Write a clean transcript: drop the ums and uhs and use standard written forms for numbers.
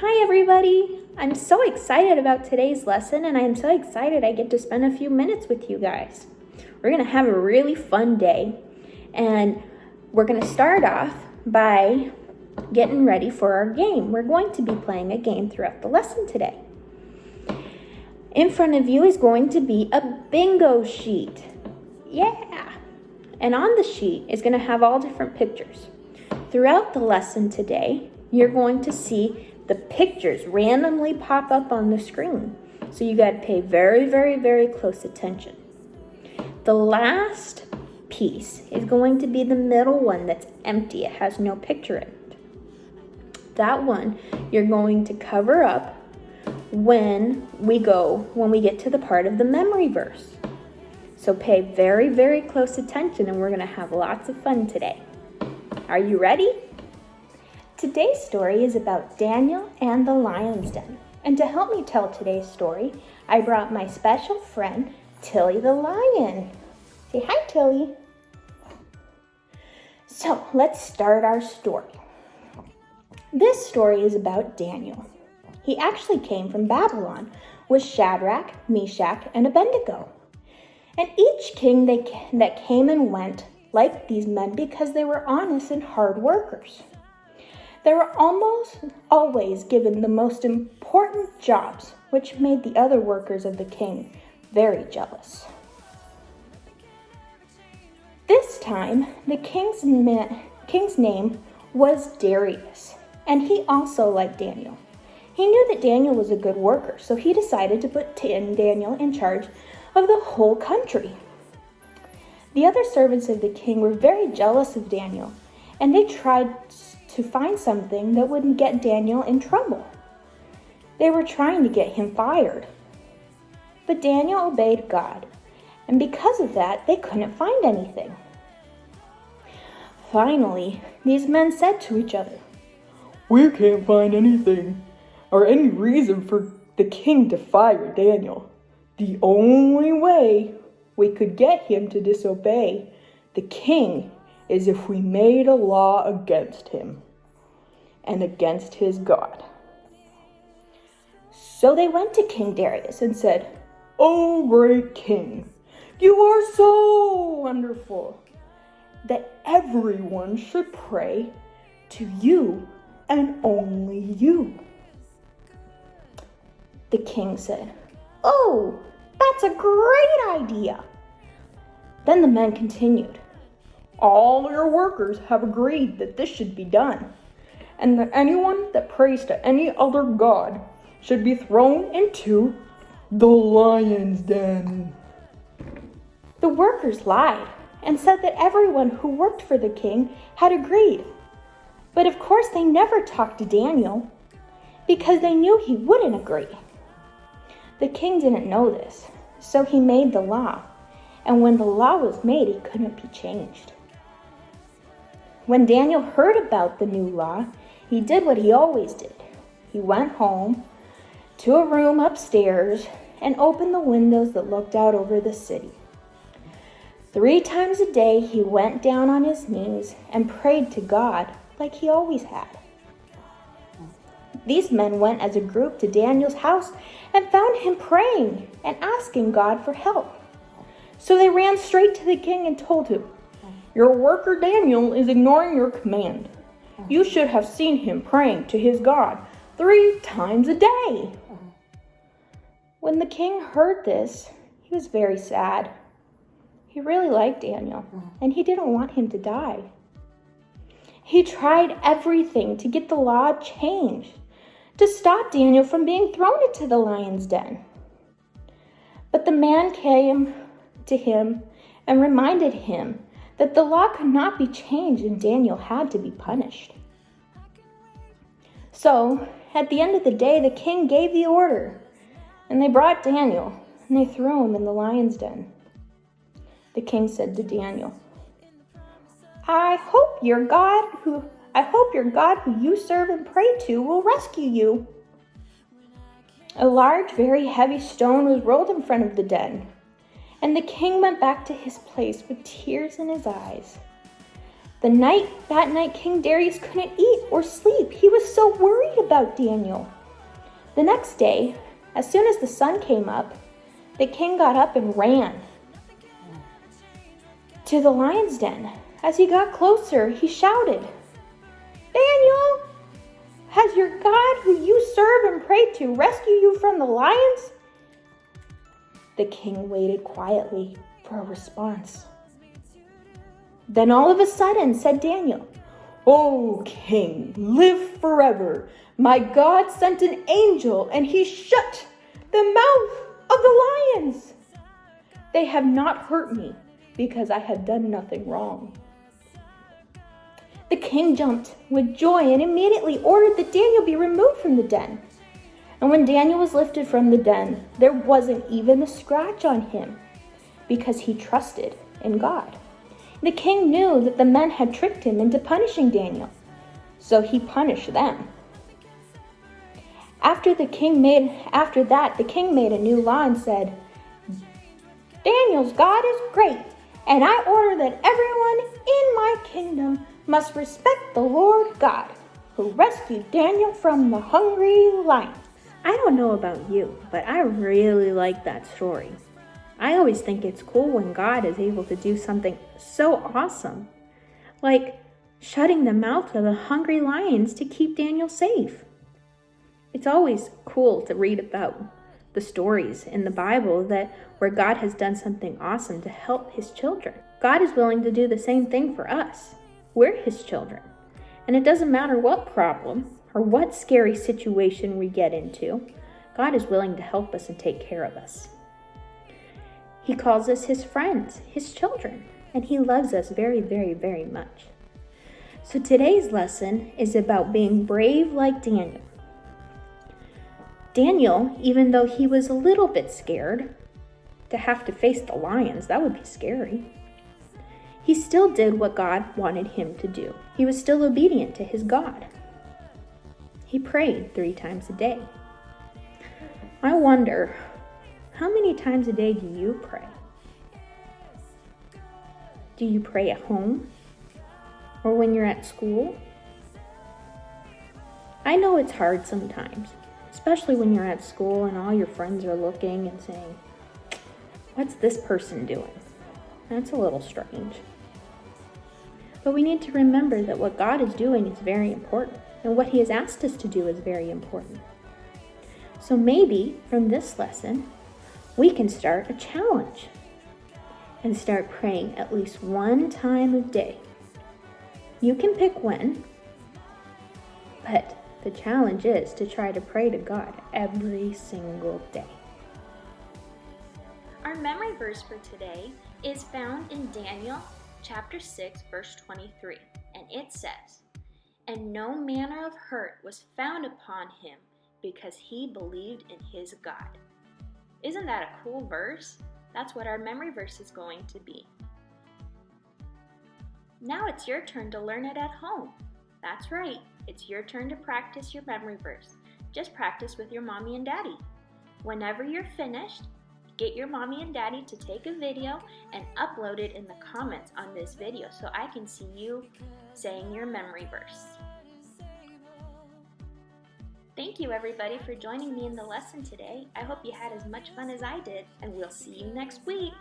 Hi everybody! I'm so excited about today's lesson and I'm so excited I get to spend a few minutes with you guys. We're going to have a really fun day and we're going to start off by getting ready for our game. We're going to be playing a game throughout the lesson today. In front of you is going to be a bingo sheet. Yeah! And on the sheet is going to have all different pictures. Throughout the lesson today, you're going to see the pictures randomly pop up on the screen. So you got to pay very, very, very close attention. The last piece is going to be the middle one that's empty. It has no picture in it. That one you're going to cover up when we get to the part of the memory verse. So pay very, very close attention and we're going to have lots of fun today. Are you ready? Today's story is about Daniel and the lion's den. And to help me tell today's story, I brought my special friend, Tilly the lion. Say hi, Tilly. So let's start our story. This story is about Daniel. He actually came from Babylon with Shadrach, Meshach, and Abednego. And each king that came and went liked these men because they were honest and hard workers. They were almost always given the most important jobs, which made the other workers of the king very jealous. This time, the king's name was Darius, and he also liked Daniel. He knew that Daniel was a good worker, so he decided to put Daniel in charge of the whole country. The other servants of the king were very jealous of Daniel, and they tried to find something that wouldn't get Daniel in trouble. They were trying to get him fired. But Daniel obeyed God, and because of that, they couldn't find anything. Finally, these men said to each other, "We can't find anything or any reason for the king to fire Daniel. The only way we could get him to disobey the king is if we made a law against him and against his God." So they went to King Darius and said, "Oh, great king, you are so wonderful that everyone should pray to you and only you." The king said, "Oh, that's a great idea." Then the men continued, "All your workers have agreed that this should be done, and that anyone that prays to any other god should be thrown into the lion's den." The workers lied and said that everyone who worked for the king had agreed. But of course they never talked to Daniel because they knew he wouldn't agree. The king didn't know this, so he made the law. And when the law was made, it couldn't be changed. When Daniel heard about the new law, he did what he always did. He went home to a room upstairs and opened the windows that looked out over the city. 3 times a day, he went down on his knees and prayed to God like he always had. These men went as a group to Daniel's house and found him praying and asking God for help. So they ran straight to the king and told him, "Your worker Daniel is ignoring your command. You should have seen him praying to his God 3 times a day." When the king heard this, he was very sad. He really liked Daniel, and he didn't want him to die. He tried everything to get the law changed, to stop Daniel from being thrown into the lion's den. But the man came to him and reminded him that the law could not be changed and Daniel had to be punished. So, at the end of the day, the king gave the order, and they brought Daniel, and they threw him in the lion's den. The king said to Daniel, I hope your God who you serve and pray to will rescue you." A large, very heavy stone was rolled in front of the den, and the king went back to his place with tears in his eyes. That night, King Darius couldn't eat or sleep. He was so worried worried about Daniel. The next day, as soon as the sun came up, the king got up and ran to the lion's den. As he got closer, he shouted, "Daniel, has your God who you serve and pray to rescue you from the lions?" The king waited quietly for a response. Then all of a sudden said Daniel, "O king, live forever. My God sent an angel and he shut the mouth of the lions. They have not hurt me because I have done nothing wrong." The king jumped with joy and immediately ordered that Daniel be removed from the den. And when Daniel was lifted from the den, there wasn't even a scratch on him because he trusted in God. The king knew that the men had tricked him into punishing Daniel, so he punished them. After that, the king made a new law and said, "Daniel's God is great, and I order that everyone in my kingdom must respect the Lord God, who rescued Daniel from the hungry lions." I don't know about you, but I really like that story. I always think it's cool when God is able to do something so awesome, like shutting the mouth of the hungry lions to keep Daniel safe. It's always cool to read about the stories in the Bible where God has done something awesome to help his children. God is willing to do the same thing for us. We're his children. And it doesn't matter what problem or what scary situation we get into, God is willing to help us and take care of us. He calls us his friends, his children, and he loves us very, very, very much. So today's lesson is about being brave like Daniel. Daniel, even though he was a little bit scared to have to face the lions, that would be scary, he still did what God wanted him to do. He was still obedient to his God. He prayed 3 times a day. I wonder, how many times a day do you pray? Do you pray at home? Or when you're at school? I know it's hard sometimes, especially when you're at school and all your friends are looking and saying, "What's this person doing?" That's a little strange. But we need to remember that what God is doing is very important, and what he has asked us to do is very important. So maybe from this lesson, we can start a challenge and start praying at least 1 time a day. You can pick when, but the challenge is to try to pray to God every single day. Our memory verse for today is found in Daniel chapter 6, verse 23, and it says, "And no manner of hurt was found upon him because he believed in his God." Isn't that a cool verse? That's what our memory verse is going to be. Now it's your turn to learn it at home. That's right, it's your turn to practice your memory verse. Just practice with your mommy and daddy. Whenever you're finished, get your mommy and daddy to take a video and upload it in the comments on this video so I can see you saying your memory verse. Thank you everybody for joining me in the lesson today. I hope you had as much fun as I did, and we'll see you next week.